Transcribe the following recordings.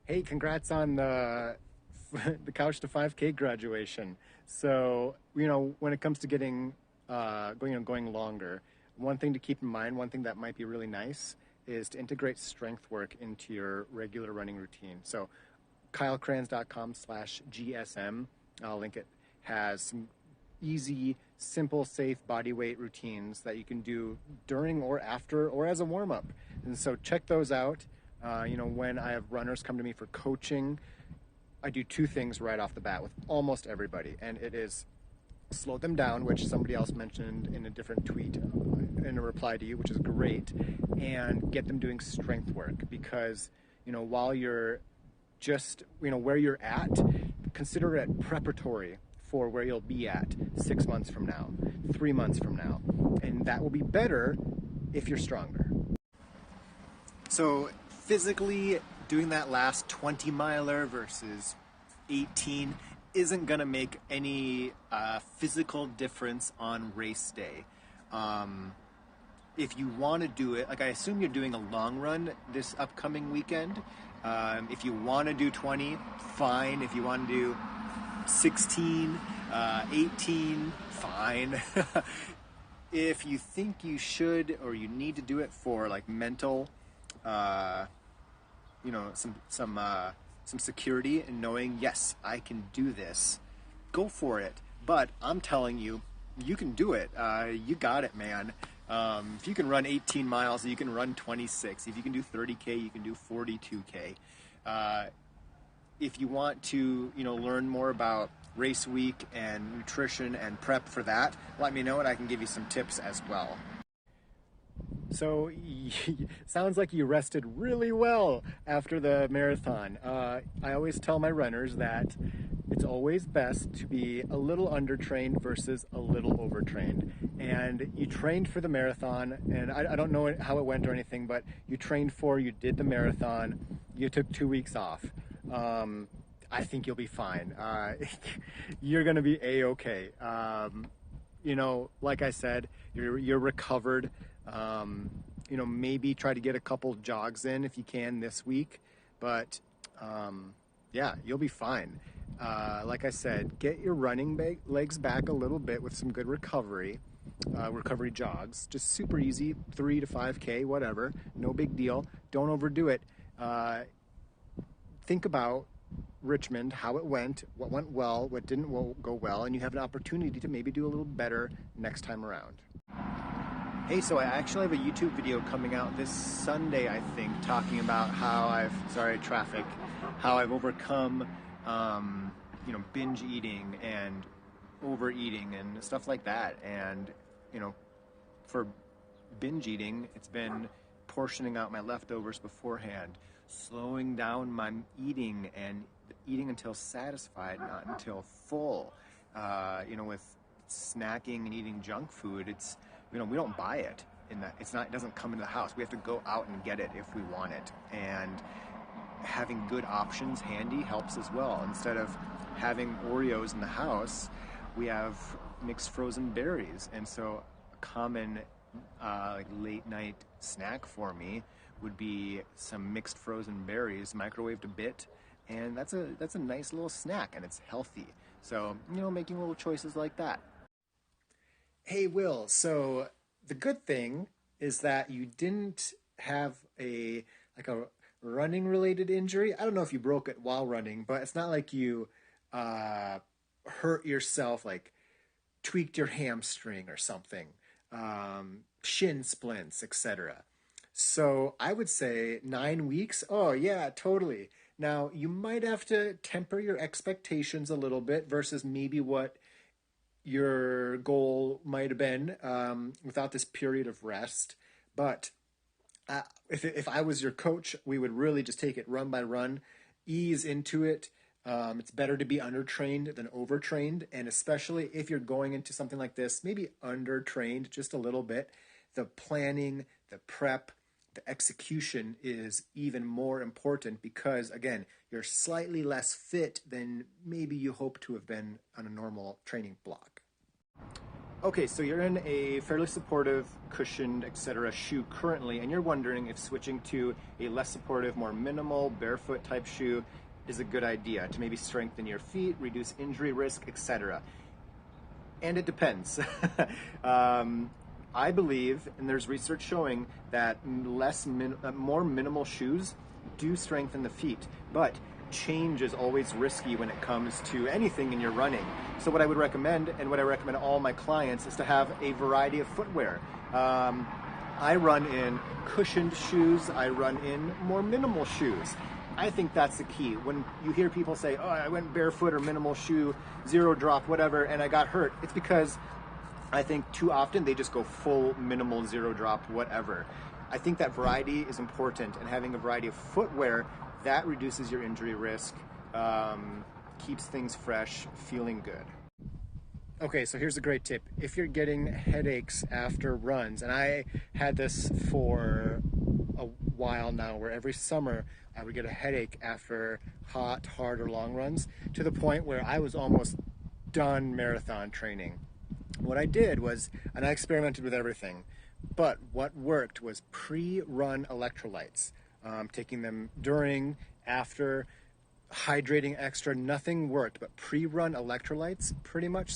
Hey, congrats on the the Couch to 5K graduation. So, when it comes to getting going longer, one thing to keep in mind, one thing that might be really nice is to integrate strength work into your regular running routine. So, kylekranz.com/GSM, I'll link it, has some easy, simple, safe body weight routines that you can do during or after or as a warm up. And so check those out. When I have runners come to me for coaching, I do two things right off the bat with almost everybody, and it is slow them down, which somebody else mentioned in a different tweet in a reply to you, which is great, and get them doing strength work because, while you're just, where you're at, consider it preparatory for where you'll be at 6 months from now, 3 months from now, and that will be better if you're stronger. So physically doing that last 20 miler versus 18 isn't going to make any physical difference on race day. If you want to do it, like I assume you're doing a long run this upcoming weekend. If you want to do 20, fine. If you want to do 16, 18, fine. If you think you should or you need to do it for like mental some security and knowing, yes, I can do this, go for it. But I'm telling you, you can do it. You got it, man. If you can run 18 miles, you can run 26. If you can do 30K, you can do 42K. If you want to, learn more about race week and nutrition and prep for that, let me know and I can give you some tips as well. So, sounds like you rested really well after the marathon. I always tell my runners that it's always best to be a little undertrained versus a little overtrained. And you trained for the marathon, and I don't know how it went or anything, but you did the marathon, you took 2 weeks off. I think you'll be fine. You're going to be A-okay. Like I said, you're recovered. Maybe try to get a couple jogs in if you can this week, but yeah, you'll be fine. Like I said, get your running legs back a little bit with some good recovery jogs, just super easy, 3 to 5K, whatever, no big deal. Don't overdo it. Think about Richmond, how it went, what went well, what didn't go well, and you have an opportunity to maybe do a little better next time around. Hey, so I actually have a YouTube video coming out this Sunday, I think, talking about how I've overcome, binge eating and overeating and stuff like that. And, for binge eating, it's been portioning out my leftovers beforehand, slowing down my eating and eating until satisfied, not until full. With snacking and eating junk food, we don't buy it it doesn't come into the house. We have to go out and get it if we want it. And having good options handy helps as well. Instead of having Oreos in the house, we have mixed frozen berries. And so a common late night snack for me would be some mixed frozen berries, microwaved a bit, and that's a nice little snack, and it's healthy. So, making little choices like that. Hey, Will, so the good thing is that you didn't have a running related injury. I don't know if you broke it while running, but it's not like you hurt yourself, like tweaked your hamstring or something, shin splints, etc. So I would say 9 weeks. Oh yeah, totally. Now you might have to temper your expectations a little bit versus maybe what your goal might have been without this period of rest. But if I was your coach, we would really just take it run by run, ease into it. It's better to be undertrained than overtrained. And especially if you're going into something like this, maybe undertrained just a little bit, the planning, the prep, the execution is even more important because, again, you're slightly less fit than maybe you hope to have been on a normal training block. Okay, so you're in a fairly supportive, cushioned, etc. shoe currently, and you're wondering if switching to a less supportive, more minimal, barefoot type shoe is a good idea to maybe strengthen your feet, reduce injury risk, etc. And it depends. I believe, and there's research showing that more minimal shoes do strengthen the feet, but change is always risky when it comes to anything in your running. So what I would recommend, and what I recommend all my clients, is to have a variety of footwear. I run in cushioned shoes. I run in more minimal shoes. I think that's the key. When you hear people say, oh, I went barefoot or minimal shoe, zero drop, whatever, and I got hurt, it's because I think too often they just go full minimal, zero drop, whatever. I think that variety is important, and having a variety of footwear, that reduces your injury risk, keeps things fresh, feeling good. Okay, so here's a great tip. If you're getting headaches after runs, and I had this for a while now, where every summer I would get a headache after hot, hard, or long runs, to the point where I was almost done marathon training. What I did was, and I experimented with everything, but what worked was pre-run electrolytes. Taking them during, after, hydrating extra, nothing worked, but pre-run electrolytes pretty much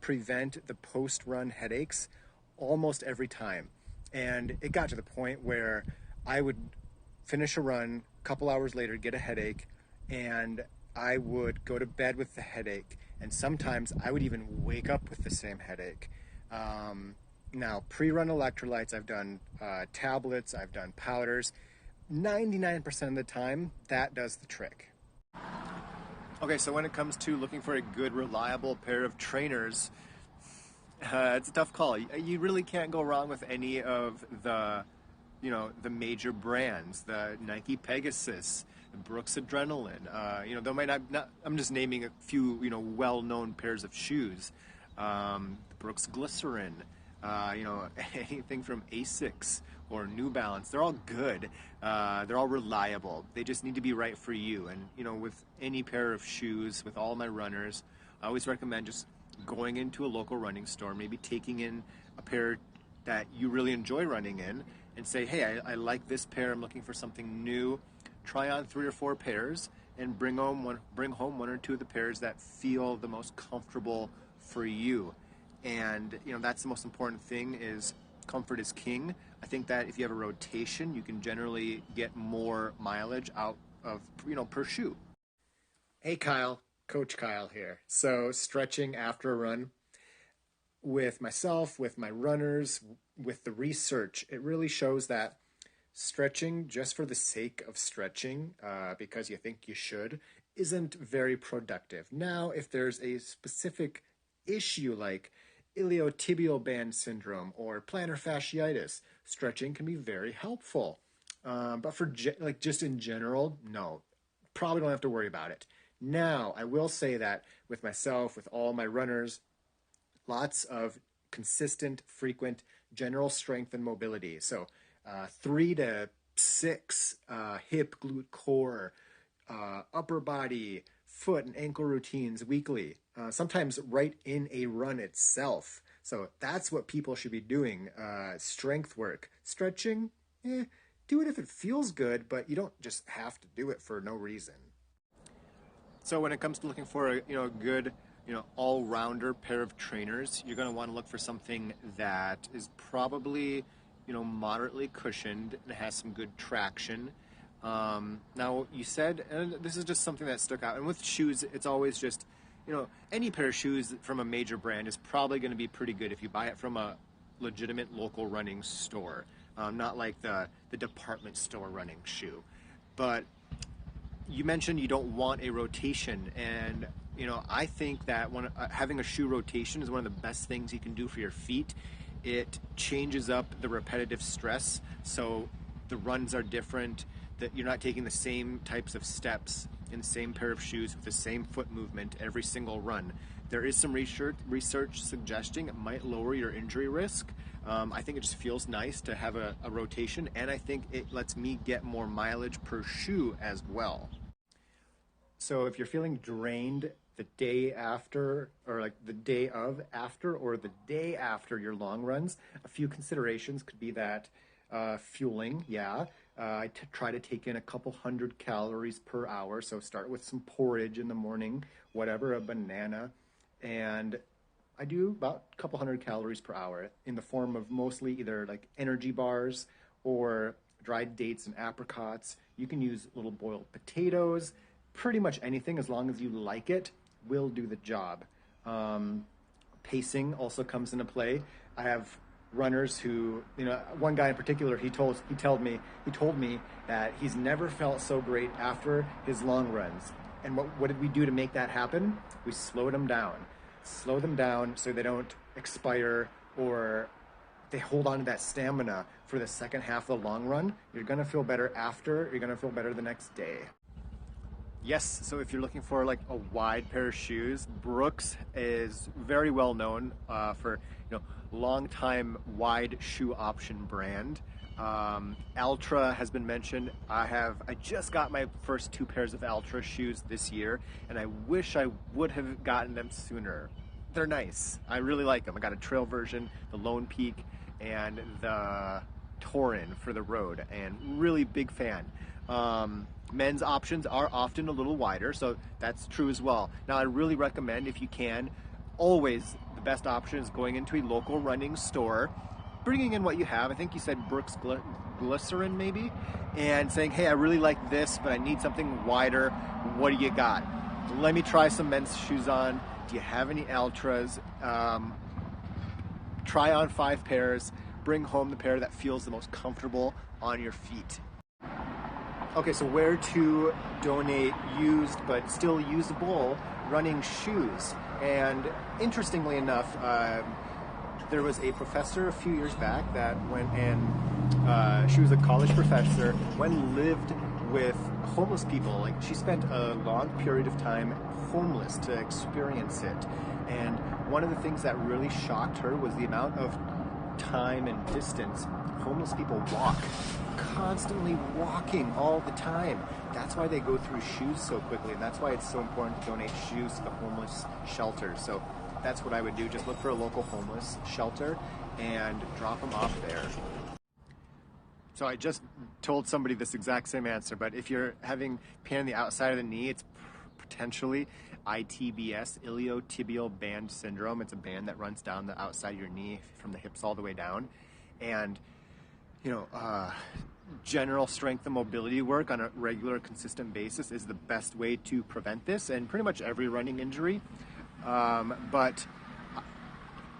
prevent the post-run headaches almost every time. And it got to the point where I would finish a run, a couple hours later, get a headache, and I would go to bed with the headache. And sometimes I would even wake up with the same headache. Now, pre-run electrolytes, I've done tablets, I've done powders. 99% of the time, that does the trick. Okay, so when it comes to looking for a good, reliable pair of trainers, it's a tough call. You really can't go wrong with any of the major brands, the Nike Pegasus, the Brooks Adrenaline. They might not. I'm just naming a few, well-known pairs of shoes. The Brooks Glycerin, anything from Asics or New Balance. They're all good. They're all reliable. They just need to be right for you. And, with any pair of shoes, with all my runners, I always recommend just going into a local running store, maybe taking in a pair that you really enjoy running in, and say, hey, I like this pair. I'm looking for something new. Try on 3 or 4 pairs and bring home one or two of the pairs that feel the most comfortable for you. And, that's the most important thing, is comfort is king. I think that if you have a rotation, you can generally get more mileage out of, per shoe. Hey, Kyle. Coach Kyle here. So stretching after a run, with myself, with my runners, with the research, it really shows that stretching just for the sake of stretching, because you think you should, isn't very productive. Now, if there's a specific issue like iliotibial band syndrome or plantar fasciitis, stretching can be very helpful. But for just in general, no, probably don't have to worry about it. Now, I will say that with myself, with all my runners, lots of consistent, frequent general strength and mobility. So 3 to 6 hip, glute, core, upper body, foot and ankle routines weekly, sometimes right in a run itself. So that's what people should be doing. Strength work. Stretching, do it if it feels good, but you don't just have to do it for no reason. So when it comes to looking for a good all-rounder pair of trainers, you're going to want to look for something that is probably moderately cushioned and has some good traction. Now, you said, and this is just something that stuck out, and with shoes, it's always just, any pair of shoes from a major brand is probably going to be pretty good if you buy it from a legitimate local running store, not like the department store running shoe. But you mentioned you don't want a rotation, and I think that having a shoe rotation is one of the best things you can do for your feet. It changes up the repetitive stress, so the runs are different, that you're not taking the same types of steps in the same pair of shoes with the same foot movement every single run. There is some research suggesting it might lower your injury risk. I think it just feels nice to have a rotation, and I think it lets me get more mileage per shoe as well. So if you're feeling drained the day after, or like the day of after, or the day after your long runs. A few considerations could be that fueling, yeah. Try to take in a couple hundred calories per hour. So start with some porridge in the morning, whatever, a banana. And I do about a couple hundred calories per hour in the form of mostly either like energy bars or dried dates and apricots. You can use little boiled potatoes. Pretty much anything, as long as you like it, will do the job. Pacing also comes into play. I have runners who, one guy in particular, he told me that he's never felt so great after his long runs. And what did we do to make that happen? We slowed them down. Slow them down so they don't expire or they hold on to that stamina for the second half of the long run. You're going to feel better after. You're going to feel better the next day. Yes, so if you're looking for like a wide pair of shoes, Brooks is very well known for long time wide shoe option brand. Altra has been mentioned. I just got my first 2 pairs of Altra shoes this year, and I wish I would have gotten them sooner. They're nice. I really like them. I got a trail version, the Lone Peak, and the Torin for the road, and really big fan. Men's options are often a little wider, so that's true as well. Now, I really recommend, if you can, always the best option is going into a local running store, bringing in what you have. I think you said Brooks Glycerin maybe, and saying, hey, I really like this, but I need something wider. What do you got? Let me try some men's shoes on. Do you have any Altras? Try on 5 pairs. Bring home the pair that feels the most comfortable on your feet. Okay, so where to donate used but still usable running shoes. And interestingly enough, there was a professor a few years back that went and she was a college professor, went and lived with homeless people. Like, she spent a long period of time homeless to experience it. And one of the things that really shocked her was the amount of time and distance homeless people walk, constantly walking all the time. That's why they go through shoes so quickly, and that's why it's so important to donate shoes to the homeless shelter. So that's what I would do. Just look for a local homeless shelter and drop them off there. So I just told somebody this exact same answer, but if you're having pain on the outside of the knee, it's potentially ITBS, iliotibial band syndrome. It's a band that runs down the outside of your knee from the hips all the way down. And general strength and mobility work on a regular, consistent basis is the best way to prevent this, and pretty much every running injury. But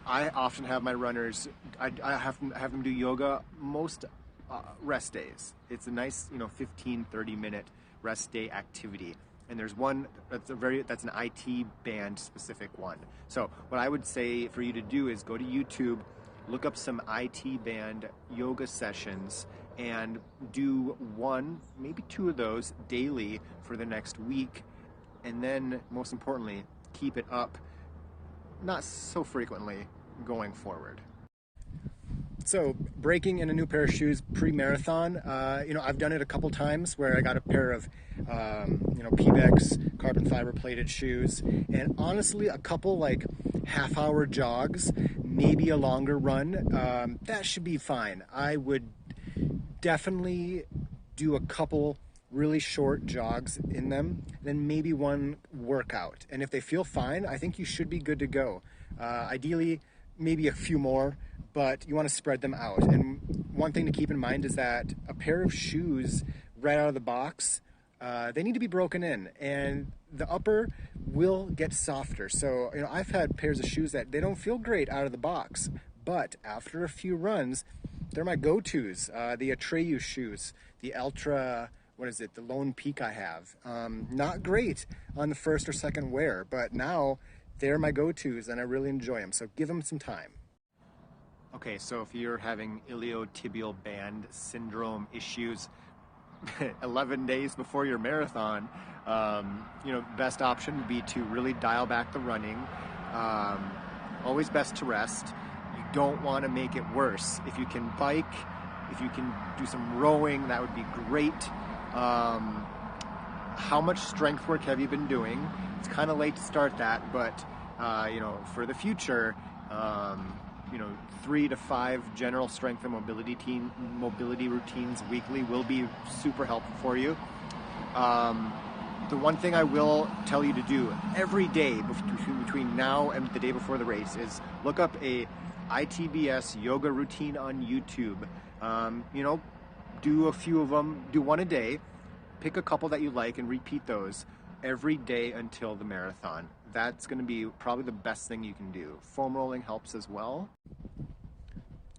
I often have my runners, I have them do yoga most rest days. It's a nice, 15, 30-minute rest day activity. And there's one that's an IT band specific one. So what I would say for you to do is go to YouTube, look up some IT band yoga sessions, and do 1, maybe 2 of those daily for the next week. And then, most importantly, keep it up, not so frequently going forward. So, breaking in a new pair of shoes pre-marathon, I've done it a couple times where I got a pair of, Pebax carbon fiber plated shoes, and honestly, a couple like half-hour jogs, maybe a longer run, that should be fine. I would definitely do a couple really short jogs in them, then maybe one workout. And if they feel fine, I think you should be good to go. Ideally, maybe a few more, but you want to spread them out. And one thing to keep in mind is that a pair of shoes right out of the box, they need to be broken in, and the upper will get softer. So, I've had pairs of shoes that they don't feel great out of the box, but after a few runs, they're my go-tos. The Atreyu shoes, the Altra, the Lone Peak I have. Not great on the first or second wear, but now they're my go-tos and I really enjoy them. So give them some time. Okay, so if you're having iliotibial band syndrome issues 11 days before your marathon, best option would be to really dial back the running. Always best to rest. You don't want to make it worse. If you can bike, if you can do some rowing, that would be great. how much strength work have you been doing? It's kind of late to start that, but for the future, 3 to 5 general strength and mobility routines weekly will be super helpful for you. The one thing I will tell you to do every day between now and the day before the race is look up a ITBS yoga routine on YouTube. Do a few of them, do one a day, pick a couple that you like and repeat those every day until the marathon. That's going to be probably the best thing you can do. Foam rolling helps as well.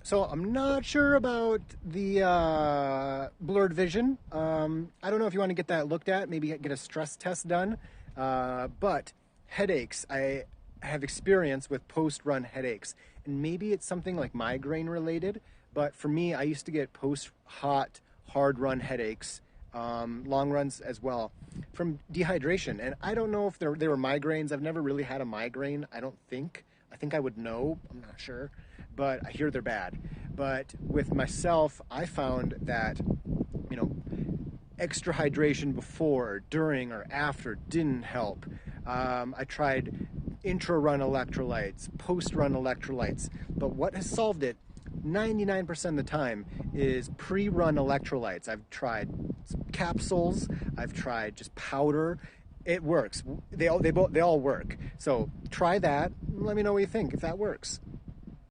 So I'm not sure about the blurred vision. I don't know if you want to get that looked at, maybe get a stress test done. But headaches, I have experience with post-run headaches. And maybe it's something like migraine related. But for me, I used to get post-hot, hard-run headaches, long runs as well, from dehydration. And I don't know if they were migraines. I've never really had a migraine, I don't think. I think I would know. I'm not sure. But I hear they're bad. But with myself, I found that, extra hydration before, during, or after didn't help. I tried intra-run electrolytes, post-run electrolytes. But what has solved it 99% of the time is pre-run electrolytes. I've tried capsules. I've tried just powder. It works. They all work. So try that. Let me know what you think if that works.